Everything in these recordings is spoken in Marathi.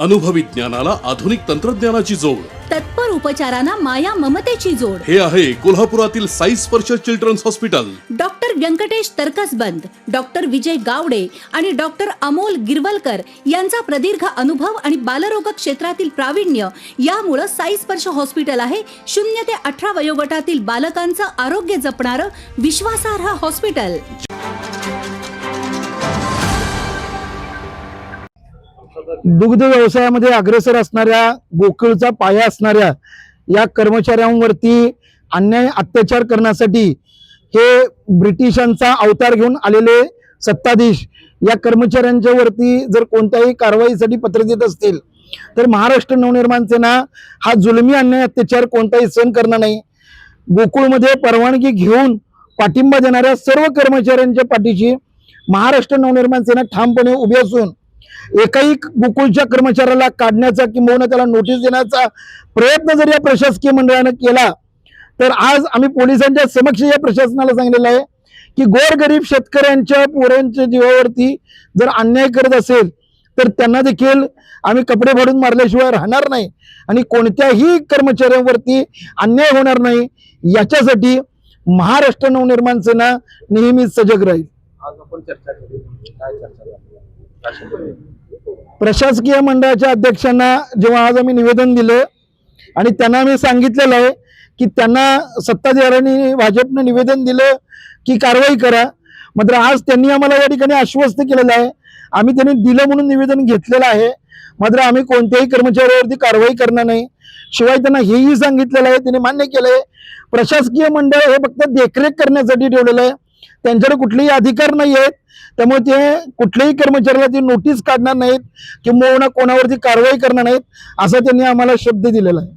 अनुभवी ज्ञानाला आधुनिक तंत्रज्ञानाची जोड, तत्पर उपचारांना माया ममतेची जोड. हे आहे कोल्हापुरातील Sai Sparsh children's hospital. Doctor Venkatesh Tarkasband, doctor Vijay Gawade आणि डॉक्टर अमोल गिरवलकर यांचा प्रदीर्घ अनुभव आणि बालरोग क्षेत्रातील प्रावीण्य यामुळे साई स्पर्श हॉस्पिटल आहे 0 ते 18 वयोगटातील बालकांचं आरोग्य जपणारं विश्वासार्ह हॉस्पिटल. दुग्ध व्यवसायामध्ये अग्रेसर असणाऱ्या, गोकुळचा पाया असणाऱ्या या कर्मचाऱ्यांवरती अन्याय अत्याचार करण्यासाठी हे ब्रिटिशांचा अवतार घेऊन आलेले सत्ताधीश या कर्मचाऱ्यांच्या वरती जर कोणत्याही कारवाईसाठी पत्र देत असतील तर महाराष्ट्र नवनिर्माण सेना हा जुलमी अन्याय अत्याचार कोणताही सहन करणार नाही. गोकुळमध्ये परवानगी घेऊन पाठिंबा देणाऱ्या सर्व कर्मचाऱ्यांच्या पाठीशी महाराष्ट्र नवनिर्माण सेना ठामपणे उभी असून एकाही गोकुळच्या कर्मचाऱ्याला काढण्याचा किंवा त्याला नोटीस देण्याचा प्रयत्न जर या प्रशासकीय मंडळाने केला तर आज आम्ही पोलिसांच्या समक्ष या प्रशासनाला सांगितलेलं आहे की गोरगरीब शेतकऱ्यांच्या पोरांच्या जीवावरती जर अन्याय करत असेल तर त्यांना देखील आम्ही कपडे फाडून मारल्याशिवाय राहणार नाही आणि कोणत्याही कर्मचाऱ्यांवरती अन्याय होणार नाही याच्यासाठी महाराष्ट्र नवनिर्माण सेना नेहमीच सजग राहील. आज आपण चर्चा केली, काय चर्चा झाली? प्रशासकीय मंडळाच्या अध्यक्षांना जेव्हा आज आम्ही निवेदन दिलं आणि त्यांना आम्ही सांगितलेलं आहे की त्यांना सत्ताधाऱ्यांनी भाजपनं निवेदन दिलं की कारवाई करा, मात्र आज त्यांनी आम्हाला या ठिकाणी आश्वस्त केलेलं आहे. आम्ही त्यांनी दिलं म्हणून निवेदन घेतलेलं आहे, मात्र आम्ही कोणत्याही कर्मचाऱ्यावरती कारवाई करणार नाही. शिवाय त्यांना हेही सांगितलेलं आहे, त्यांनी मान्य केलंय प्रशासकीय मंडळ हे फक्त देखरेख करण्यासाठी ठेवलेलं आहे, त्यांच्याकडे कुठलेही अधिकार नाही आहेत. त्यामुळे ते कुठल्याही कर्मचाऱ्याला ती नोटीस काढणार नाहीत किंवा कोणावरती कारवाई करणार नाहीत असा त्यांनी आम्हाला शब्द दिलेला आहे.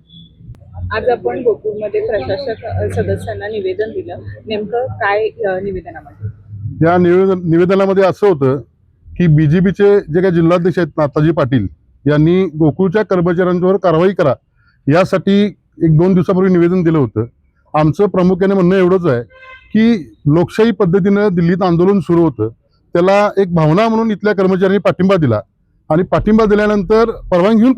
आज आपण गोकुळमध्ये प्रशासक सदस्यांना निवेदन दिलं, नेमकं काय निवेदनामध्ये? या निवेदनामध्ये असं होतं की बीजेपीचे जे काही जिल्हाध्यक्ष आहेत नाताजी पाटील यांनी गोकुळच्या कर्मचाऱ्यांवर कारवाई करा यासाठी 1-2 दिवसापूर्वी निवेदन दिलं होतं. आमचं प्रामुख्याने म्हणणं एवढंच आहे की लोकशाही पद्धतीनं दिल्लीत आंदोलन सुरू होतं, त्याला एक भावना म्हणून इथल्या कर्मचाऱ्यांनी पाठिंबा दिला आणि पाठिंबा दिल्यानंतर परवानगी घेऊन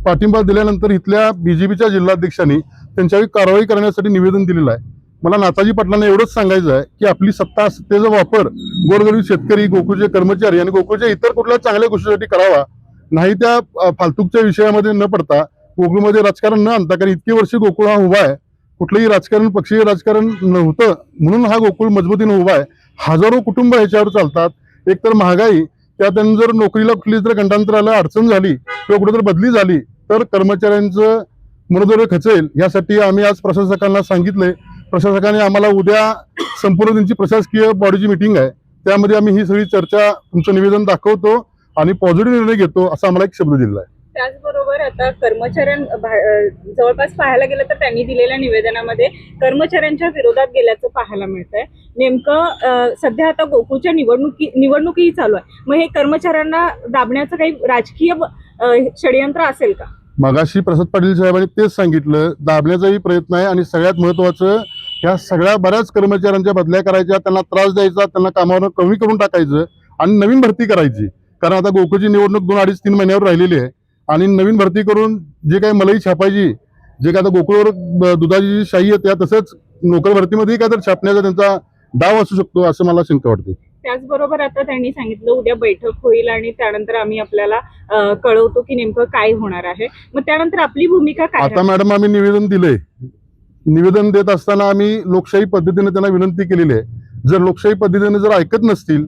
पाठिंबा दिल्यानंतर इथल्या बीजेपीच्या जिल्हाध्यक्षांनी त्यांच्यावर कारवाई करण्यासाठी निवेदन दिलेलं आहे. मला नाताजी पाटलांना एवढंच सांगायचं आहे की आपली सत्तेचा वापर गोरगरीब शेतकरी, गोकुळचे कर्मचारी आणि गोकुळच्या इतर कुठल्या चांगल्या गोष्टीसाठी करावा, नाही त्या फालतूकच्या विषयामध्ये न पडता गोकुळमध्ये राजकारण न आणता. कारण इतकी वर्ष गोकुळ हा उभा आहे, कुठलंही राजकारण पक्षीय राजकारण नव्हतं म्हणून हा गोकुळ मजबूतीने उभा आहे. हजारो कुटुंब ह्याच्यावर चालतात. एकतर महागाई, त्यात जर नोकरीला कुठली जर गंडांतराला अडचण झाली किंवा कुठे जर बदली झाली तर कर्मचाऱ्यांचं मनोदर खचेल. यासाठी आम्ही आज प्रशासकांना सांगितलंय. प्रशासकाने आम्हाला उद्या संपूर्ण त्यांची प्रशासकीय बॉडीची मीटिंग आहे, त्यामध्ये आम्ही ही सगळी चर्चा, तुमचं निवेदन दाखवतो आणि पॉझिटिव्ह निर्णय घेतो असा आम्हाला एक शब्द दिलेला आहे. त्याचबरोबर आता जवळपास पाहायला गेलं तर त्यांनी दिलेल्या निवेदनामध्ये कर्मचाऱ्यांच्या विरोधात गेल्याचं पाहायला मिळतंय. नेमकं सध्या आता गोकुळच्या निवडणुकीही चालू आहे, मग हे कर्मचाऱ्यांना दाबण्याचं काही राजकीय षडयंत्र असेल का? मगाशी प्रसाद पाटील साहेबांनी तेच सांगितलं, दाबण्याचाही प्रयत्न आहे आणि सगळ्यात महत्वाचं ह्या सगळ्या बऱ्याच कर्मचाऱ्यांच्या बदल्या करायच्या, त्यांना त्रास द्यायचा, त्यांना कामावर कमी करून टाकायचं आणि नवीन भरती करायची. कारण आता गोकुळची निवडणूक 2-2.5-3 महिन्यावर राहिलेली आहे आणि नवीन भरती करून जे काही मलाई छापायची, जे काय आता गोकुळवर दुधाची जी शाही आहे त्या तसंच नोकर भरतीमध्ये काय तर छापण्याचा त्यांचा डाव असू शकतो असं मला शंका वाटते. त्याचबरोबर आता त्यांनी सांगितलं उद्या बैठक होईल आणि त्यानंतर आम्ही आपल्याला कळवतो की नेमकं काय होणार आहे, मग त्यानंतर आपली भूमिका काय? आता मॅडम आम्ही निवेदन दिलंय, निवेदन देत असताना आम्ही लोकशाही पद्धतीने त्यांना विनंती केलेली आहे. जर लोकशाही पद्धतीने जर ऐकत नसतील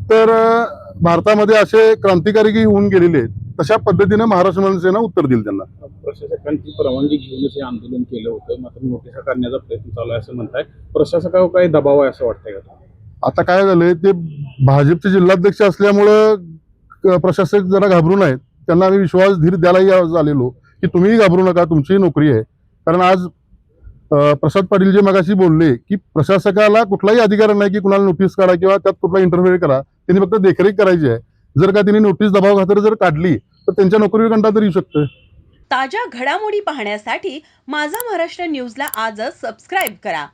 तर भारतामध्ये असे क्रांतिकारी होऊन गेलेले आहेत, तशा पद्धतीने महाराष्ट्र नवनिर्माण सेना उत्तर देईल त्यांना. प्रशासकांची परवानगी घेऊनच हे आंदोलन केलं होतं, मात्र नोटिसा काढण्याचा प्रयत्न चालू आहे असं म्हणताय. प्रशासकावर काही दबाव आहे असं वाटतंय का? आता काय झालंय, ते भाजपचे जिल्हाध्यक्ष असल्यामुळं प्रशासक जरा घाबरून आहेत. त्यांना आम्ही विश्वास धीर द्यायलाही आलेलो की तुम्हीही घाबरू नका, तुमचीही नोकरी आहे. कारण आज प्रसाद पाटील जे मगाशी बोलले की प्रशासकाला कुठलाही अधिकार नाही की कुणाला नोटीस काढा किंवा त्यात कुठला इंटरफेअर करा, त्यांनी फक्त देखरेख करायची आहे. जर का त्यांनी नोटीस दबाव खातर जर काढली तर त्यांच्या नोकरीवर कंटा तरी येऊ शकतं. ताज्या घडामोडी पाहण्यासाठी माझा महाराष्ट्र न्यूजला आजच सबस्क्राईब करा.